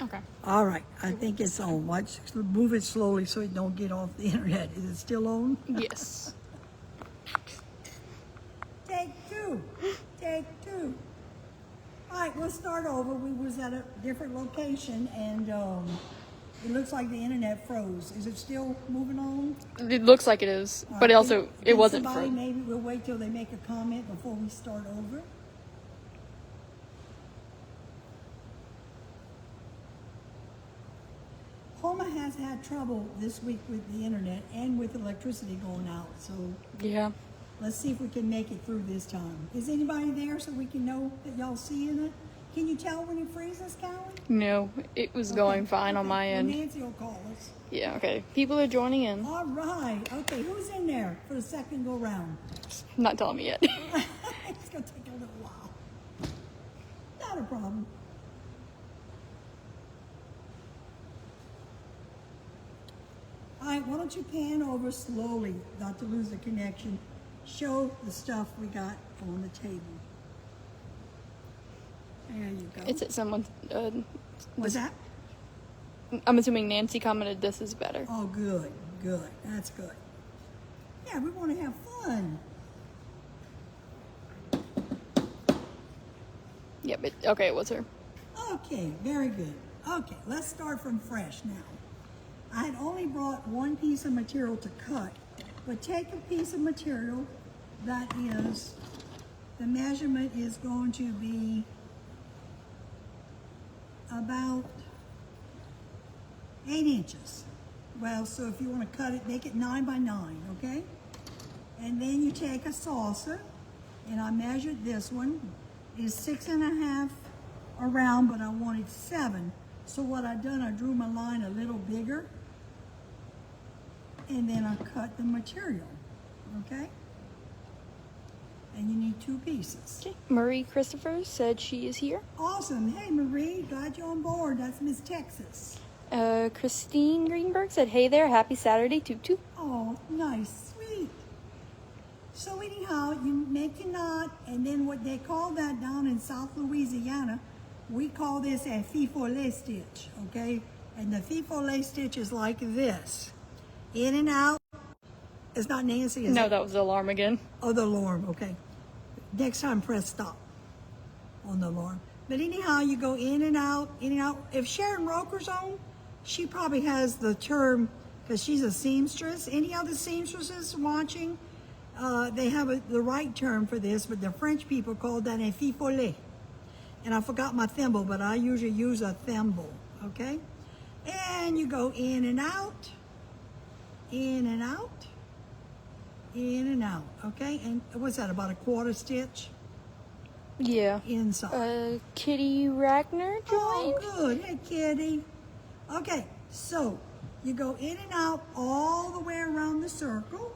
Okay. All right, I think it's on. Watch, move it slowly so it don't get off the internet. Is it still on? Yes. Take two. Take two. All right, we'll start over. We was at a different location, and it looks like the internet froze. Is it still moving on? It looks like it is, All but right, it wasn't somebody, for. maybe we'll wait till they make a comment before we start over. Homa has had trouble this week with the internet and with electricity going out, so Yeah. let's see if we can make it through this time. Is anybody there so we can know that y'all seeing it? Can you tell when it freezes, Callie? No, it was going fine on my Well, end. Nancy will call us. Yeah, okay. People are joining in. All right. Okay, who's in there for the second go round? Not telling me yet. It's going to take a little while. Not a problem. All right, why don't you pan over slowly, not to lose the connection. Show the stuff we got on the table. There you go. It's at someone. What's that? I'm assuming Nancy commented this is better. Oh, good, good. That's good. Yeah, we want to have fun. Yep, okay, it was her. Okay, very good. Okay, let's start from fresh now. I had only brought one piece of material to cut, but take a piece of material that is, the measurement is going to be about 8 inches. Well, so if you want to cut it, make it 9 by 9, okay? And then you take a saucer, and I measured this one, is 6.5 around, but I wanted 7. So what I done, I drew my line a little bigger, and then I cut the material, okay? And you need 2 pieces. Okay. Marie Christopher said she is here. Awesome. Hey, Marie, glad you're on board. That's Miss Texas. Christine Greenberg said, hey there, happy Saturday, TooToo. Oh, nice, sweet. So anyhow, you make your knot, and then what they call that down in South Louisiana, we call this a fifole stitch, okay? And the fifole stitch is like this. In and out. It's not Nancy, is No, it? that was the alarm again. Oh, the alarm, okay. Next time, press stop on the alarm. But anyhow, you go in and out, in and out. If Sharon Roker's on, she probably has the term, because she's a seamstress. Any other seamstresses watching, they have the right term for this, but the French people call that a fifole. And I forgot my thimble, but I usually use a thimble, okay? And you go in and out, in and out, in and out, okay? And what's that, about a 1/4 stitch? Yeah. Inside. Kitty Ragnar joined. Oh, good. Hey, Kitty. Okay, so you go in and out all the way around the circle.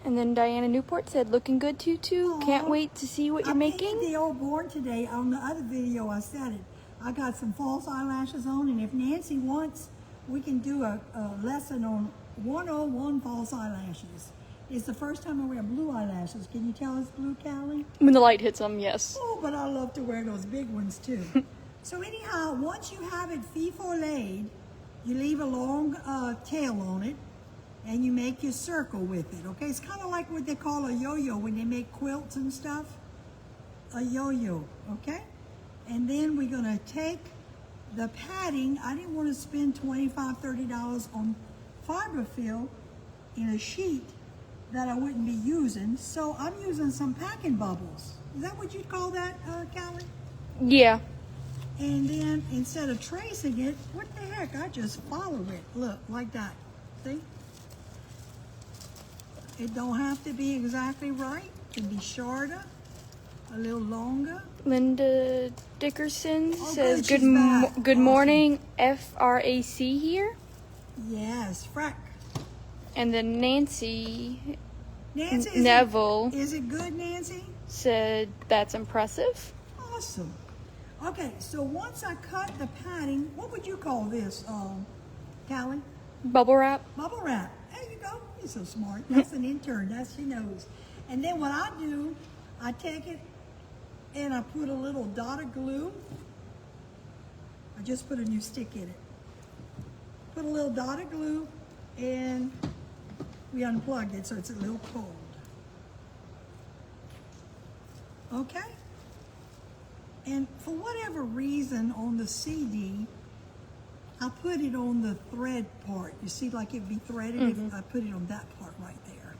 And then Diana Newport said, looking good, TooToo. Can't Aw. wait to see what you're I making. painted the old board today. On the other video, I said it. I got some false eyelashes on, and if Nancy wants, we can do a lesson on 101 false eyelashes. It's the first time I wear blue eyelashes. Can you tell it's blue, Callie? When the light hits them, yes. Oh, but I love to wear those big ones too. So anyhow, once you have it fifoleed, you leave a long tail on it, and you make your circle with it, okay? It's kind of like what they call a yo-yo when they make quilts and stuff. A yo-yo, okay? And then we're gonna take the padding. I didn't want to spend $25, $30 on fiber fill in a sheet that I wouldn't be using, so I'm using some packing bubbles. Is that what you'd call that, Callie? Yeah. And then instead of tracing it, what the heck, I just follow it. Look, like that. See? It don't have to be exactly right. It can be shorter, a little longer. Linda Dickerson Oh, says, good, she's back. good Awesome. morning, FRAC here. Yes, frack. And then Nancy Nancy, Neville is it good, Nancy? said, that's impressive. Awesome. Okay, so once I cut the padding, what would you call this, Callie? Bubble wrap. Bubble wrap. There you go. You're so smart. That's an intern. That she knows. And then what I do, I take it and I put a little dot of glue I just put a new stick in it. Put a little dot of glue, and we unplugged it so it's a little cold. Okay? And for whatever reason on the CD, I put it on the thread part. You see, like it'd be threaded if I put it on that part right there.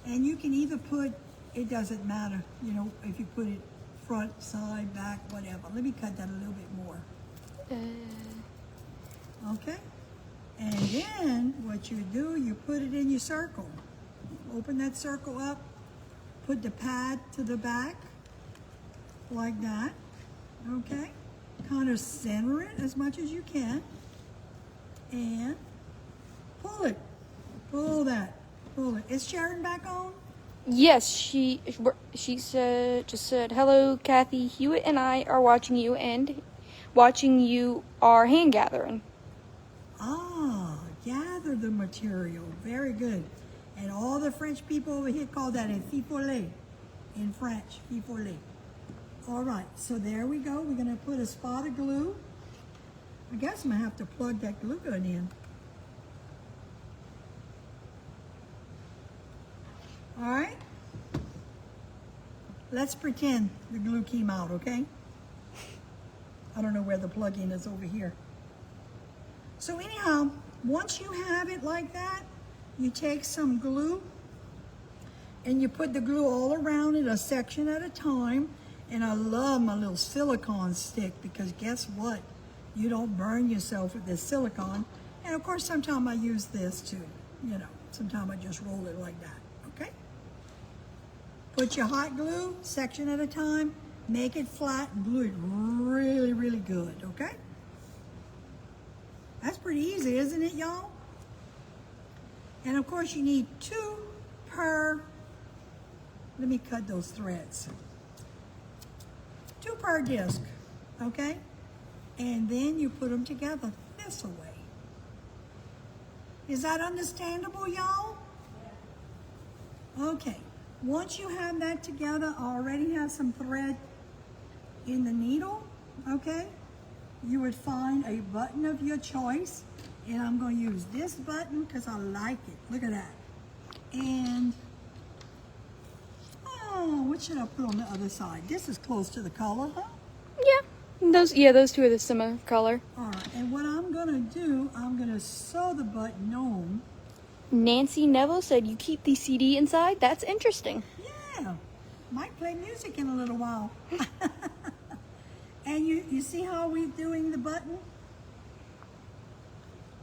And you can either put, it doesn't matter, you know, if you put it front, side, back, whatever. Let me cut that a little bit more. Okay? And then what you do, you put it in your circle. Open that circle up, put the pad to the back, like that, okay? Kind of center it as much as you can, and pull it. Pull that. Pull it. Is Sharon back on? Yes, she just said, hello, Kathy. Hewitt and I are watching you are hand gathering. Ah, gather the material. Very good. And all the French people over here call that a fifolet in French, fifolet. All right, so there we go. We're gonna put a spot of glue. I guess I'm gonna have to plug that glue gun in. All right. Let's pretend the glue came out, okay? I don't know where the plug-in is over here. So anyhow, once you have it like that, you take some glue and you put the glue all around it, a section at a time. And I love my little silicone stick because guess what? You don't burn yourself with this silicone. And of course, sometimes I use this too. You know, sometimes I just roll it like that, okay? Put your hot glue, section at a time, make it flat, and glue it really, really good, okay? That's pretty easy, isn't it, y'all? And of course, you need 2 per, let me cut those threads. 2 per disc, okay? And then you put them together this way. Is that understandable, y'all? Okay, once you have that together, I already have some thread in the needle, okay? You would find a button of your choice, and I'm going to use this button because I like it. Look at that. And oh, what should I put on the other side? This is close to the color, huh? Those two are the similar color. All right, and what I'm gonna do, I'm gonna sew the button on. Nancy Neville said you keep the CD inside. That's interesting. Yeah, might play music in a little while. And you see how we're doing the button?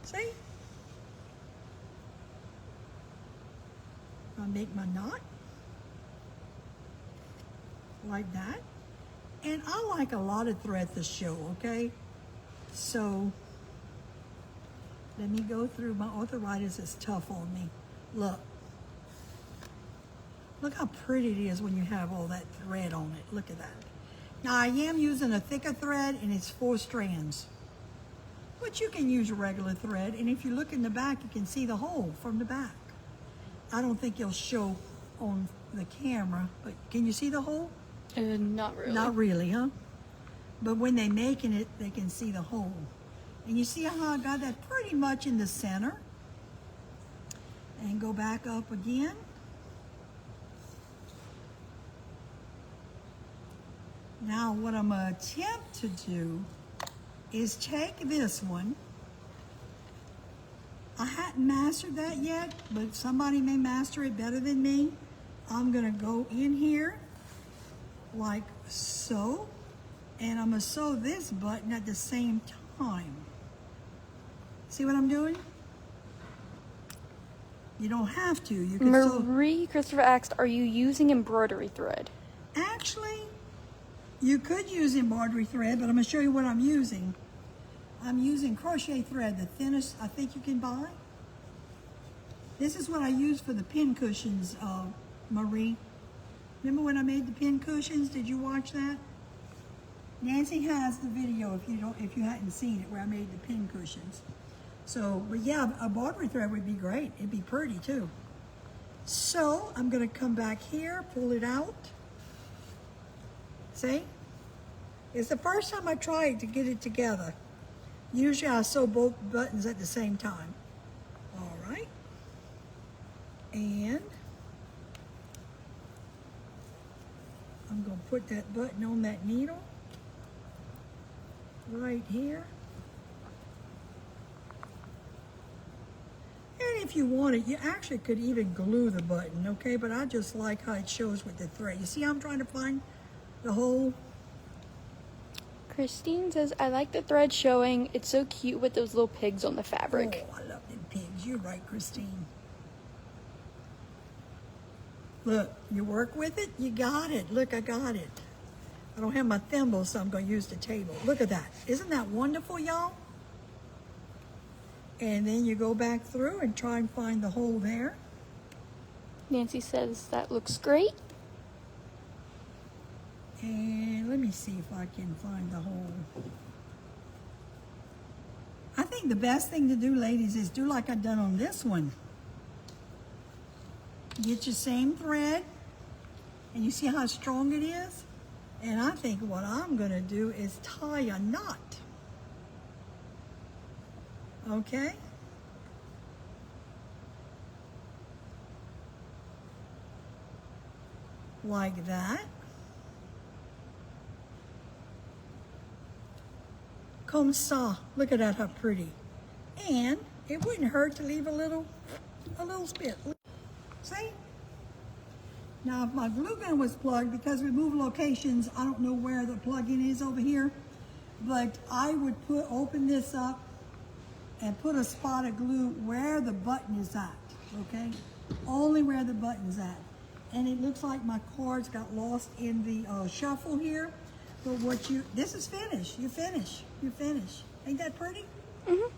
See? I'll make my knot. Like that. And I like a lot of thread to show, okay? So, let me go through. My arthritis is tough on me. Look. Look how pretty it is when you have all that thread on it. Look at that. Now, I am using a thicker thread, and it's 4 strands. But you can use a regular thread, and if you look in the back, you can see the hole from the back. I don't think it'll show on the camera, but can you see the hole? Not really. Not really, huh? But when they're making it, they can see the hole. And you see how I got that pretty much in the center? And go back up again. Now what I'm going to attempt to do is take this one. I hadn't mastered that yet, but somebody may master it better than me. I'm going to go in here like so, and I'm going to sew this button at the same time. See what I'm doing? You don't have to. You can Marie Christopher asked, are you using embroidery thread? Actually, you could use embroidery thread, but I'm going to show you what I'm using. I'm using crochet thread, the thinnest I think you can buy. This is what I use for the pin cushions, Marie. Remember when I made the pin cushions? Did you watch that? Nancy has the video if you hadn't seen it, where I made the pin cushions. So, but yeah, a embroidery thread would be great. It'd be pretty too. So I'm going to come back here, pull it out. See? It's the first time I tried to get it together. Usually I sew both buttons at the same time. All right. And I'm going to put that button on that needle right here. And if you wanted, you actually could even glue the button, okay? But I just like how it shows with the thread. You see how I'm trying to find the hole? Christine says, I like the thread showing. It's so cute with those little pigs on the fabric. Oh, I love them pigs. You're right, Christine. Look, you work with it, you got it. Look, I got it. I don't have my thimble, so I'm going to use the table. Look at that. Isn't that wonderful, y'all? And then you go back through and try and find the hole there. Nancy says, that looks great. And let me see if I can find the hole. I think the best thing to do, ladies, is do like I've done on this one. Get your same thread, and you see how strong it is? And I think what I'm gonna do is tie a knot. Okay? Like that. Comme ça. Look at that, how pretty. And it wouldn't hurt to leave a little spit. See? Now, if my glue gun was plugged, because we move locations, I don't know where the plug-in is over here, but I would open this up and put a spot of glue where the button is at, okay? Only where the button's at. And it looks like my cards got lost in the shuffle here, but this is finished. You finish. Ain't that pretty? Mm-hmm.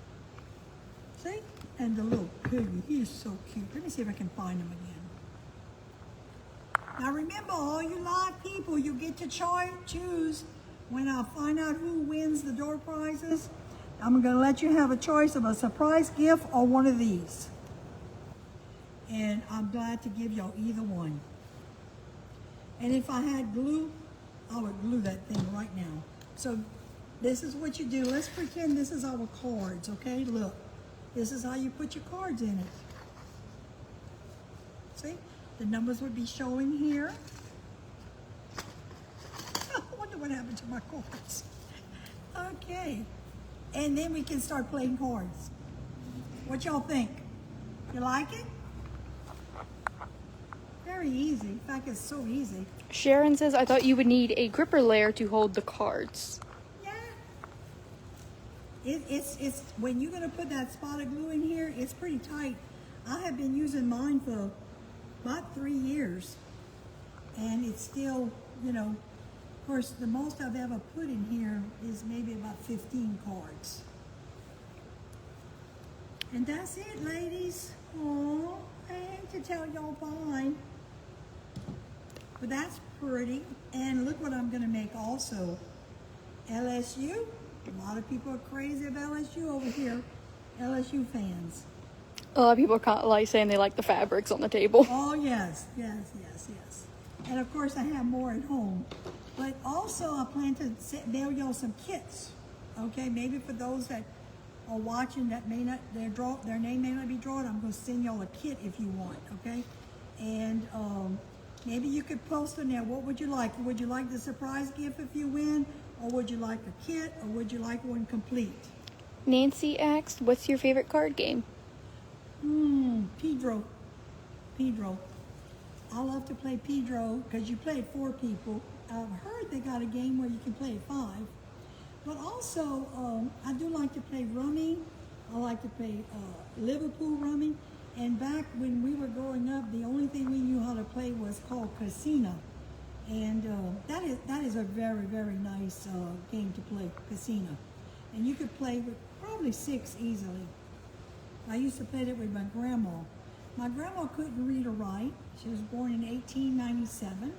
See? And the little piggy, he's so cute. Let me see if I can find him again. Now remember, all you live people, you get to choose when I find out who wins the door prizes. I'm going to let you have a choice of a surprise gift or one of these. And I'm glad to give y'all either one. And if I had glue, I would glue that thing right now. So this is what you do. Let's pretend this is our cards, okay? Look, this is how you put your cards in it. See? The numbers would be showing here. I wonder what happened to my cards. Okay. And then we can start playing cards. What y'all think? You like it? Very easy. In fact, it's so easy. Sharon says, I thought you would need a gripper layer to hold the cards. Yeah. It's when you're gonna put that spot of glue in here, it's pretty tight. I have been using mine for about 3 years, and it's still, you know, of course, the most I've ever put in here is maybe about 15 cards. And that's it, ladies. Oh, I hate to tell y'all bye. But that's pretty. And look what I'm gonna make also. LSU. A lot of people are crazy about LSU over here. LSU fans. A lot of people are kind of like saying they like the fabrics on the table. Oh, yes. And of course, I have more at home. But also, I plan to mail y'all some kits. Okay, maybe for those that are watching that may not, their name may not be drawn, I'm going to send y'all a kit if you want, okay? And maybe you could post on there, what would you like? Would you like the surprise gift if you win? Or would you like a kit? Or would you like one complete? Nancy asked, what's your favorite card game? Pedro. I love to play Pedro because you play it 4 people. I've heard they got a game where you can play it 5. But also, I do like to play rummy. I like to play Liverpool rummy. And back when we were growing up, the only thing we knew how to play was called Casino. And that is a very, very nice game to play, Casino. And you could play with probably 6 easily. I used to play it with my grandma. My grandma couldn't read or write. She was born in 1897.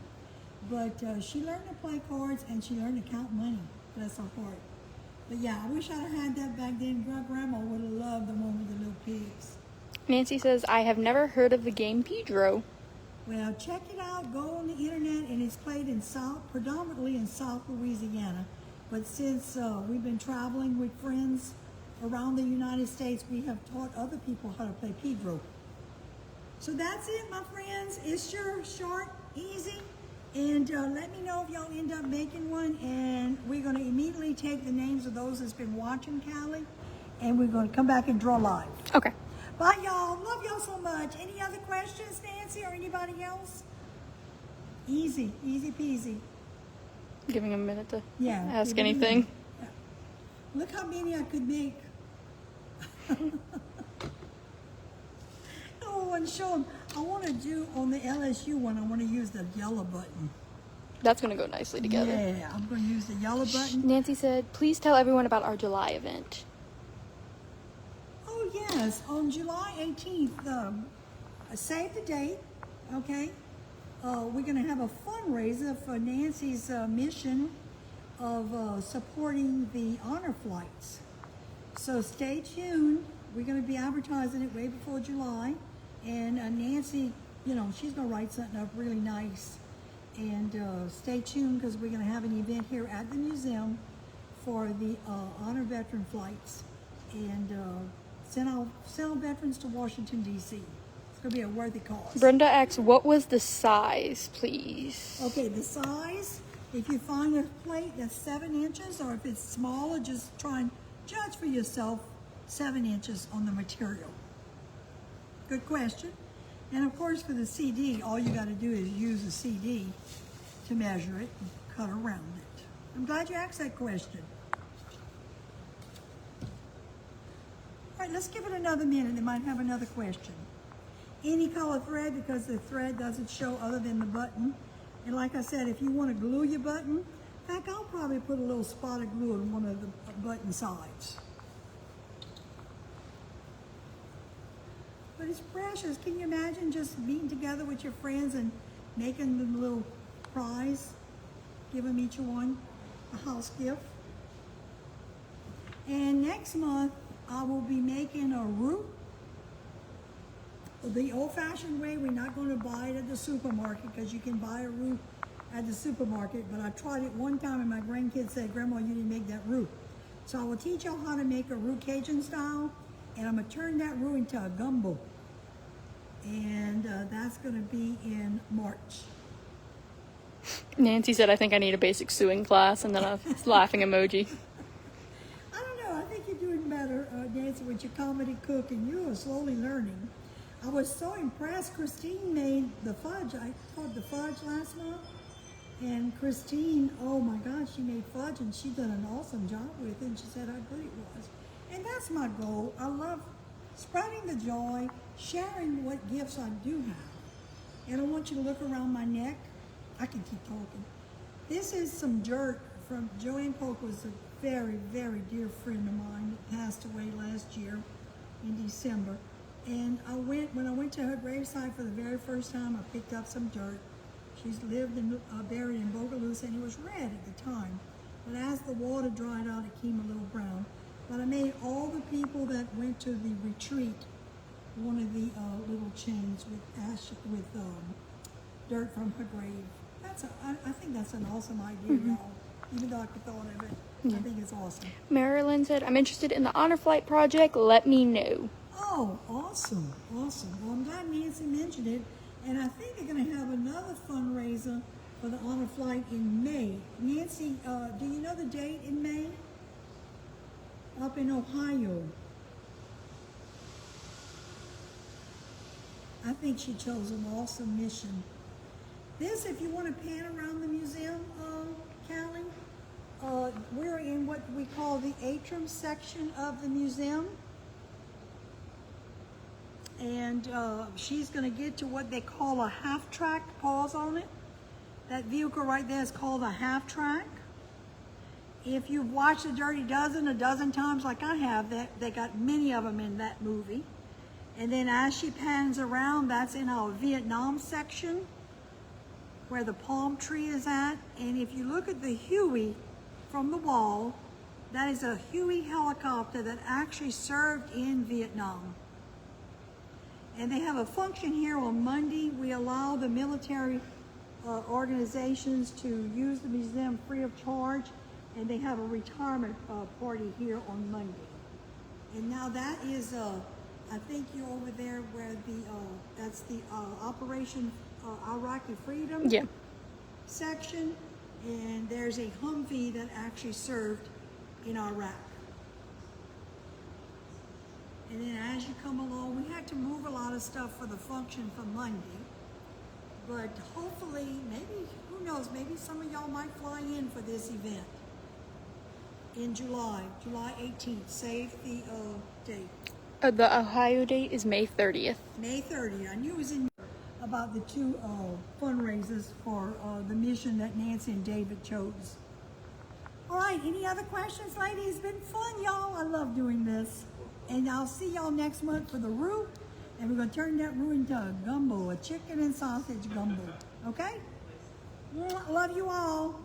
But she learned to play cards and she learned to count money. Bless her heart. But yeah, I wish I'd have had that back then. Grandma would have loved the one with the little pigs. Nancy says, I have never heard of the game Pedro. Well, check it out. Go on the internet, and it's played in predominantly in South Louisiana. But since we've been traveling with friends around the United States, we have taught other people how to play pedro. So that's it, my friends. It's short, easy. And let me know if y'all end up making one. And we're going to immediately take the names of those that's been watching, Callie. And we're going to come back and draw live. Okay. Bye, y'all. Love y'all so much. Any other questions, Nancy, or anybody else? Easy peasy. Giving him a minute to Yeah. ask anything. Yeah. Look how many I could make. Oh, and show them. I want to do on the LSU one, I want to use the yellow button. That's going to go nicely together. Yeah, I'm going to use the yellow button. Nancy said, please tell everyone about our July event. Oh, yes. On July 18th, save the date, okay? We're going to have a fundraiser for Nancy's mission of supporting the honor flights. So stay tuned. We're going to be advertising it way before July. And Nancy, you know, she's going to write something up really nice. And stay tuned because we're going to have an event here at the museum for the honor veteran flights. And send our veterans to Washington, D.C. It's going to be a worthy cause. Brenda asks, what was the size, please? Okay, the size, if you find a plate that's 7 inches, or if it's smaller, just try and judge for yourself 7 inches on the material. Good question. And of course, for the CD, all you got to do is use the CD to measure it and cut around it. I'm glad you asked that question. All right, let's give it another minute. They might have another question. Any color thread, because the thread doesn't show other than the button. And like I said, if you want to glue your button, in fact, I'll probably put a little spot of glue on one of the button sides. But it's precious. Can you imagine just being together with your friends and making them a little prize? Give them each one a house gift. And next month, I will be making a roux. The old-fashioned way, we're not going to buy it at the supermarket because you can buy a roux at the supermarket. But I tried it one time and my grandkids said, Grandma, you didn't make that roux. So I will teach y'all how to make a roux Cajun style. And I'm going to turn that roux into a gumbo. And that's going to be in March. Nancy said, I think I need a basic sewing class, and then a laughing emoji. I don't know. I think you're doing better, Nancy, with your comedy cooking. You are slowly learning. I was so impressed. Christine made the fudge. I taught the fudge last month. And Christine, oh my gosh, she made fudge and she done an awesome job with it. And she said how good it was. And that's my goal. I love spreading the joy, sharing what gifts I do have. And I want you to look around my neck. I can keep talking. This is some dirt from Joanne Polk, was a very, very dear friend of mine that passed away last year in December. And when I went to her gravesite for the very first time, I picked up some dirt. She's lived and buried in Bogalusa, and it was red at the time. But as the water dried out, it came a little brown. But I made all the people that went to the retreat one of the little chains with ash, with dirt from her grave. I think that's an awesome idea, y'all. Even though I could thought of it, I think it's awesome. Marilyn said, I'm interested in the honor flight project. Let me know. Oh, awesome, awesome. Well, I'm glad Nancy mentioned it. And I think they're going to have another fundraiser for the honor flight in May. Nancy, do you know the date in May? Up in Ohio. I think she chose an awesome mission. This, if you want to pan around the museum, Callie, we're in what we call the atrium section of the museum. And she's going to get to what they call a half-track. Pause on it. That vehicle right there is called a half-track. If you've watched The Dirty Dozen a dozen times like I have, they got many of them in that movie. And then as she pans around, that's in our Vietnam section where the palm tree is at. And if you look at the Huey from the wall, that is a Huey helicopter that actually served in Vietnam. And they have a function here on Monday. We allow the military organizations to use the museum free of charge. and they have a retirement party here on Monday. And now that is, I think you're over there where that's the Operation Iraqi Freedom Yeah. section, and there's a Humvee that actually served in Iraq. And then as you come along, we had to move a lot of stuff for the function for Monday. But hopefully, maybe, who knows, maybe some of y'all might fly in for this event in July 18th. Save the date. The Ohio date is May 30th. May 30th. I knew it was in about the two fundraisers for the mission that Nancy and David chose. All right, any other questions, ladies? It's been fun, y'all. I love doing this. And I'll see y'all next month for the roux. And we're going to turn that roux into a gumbo, a chicken and sausage gumbo. Okay? Love you all.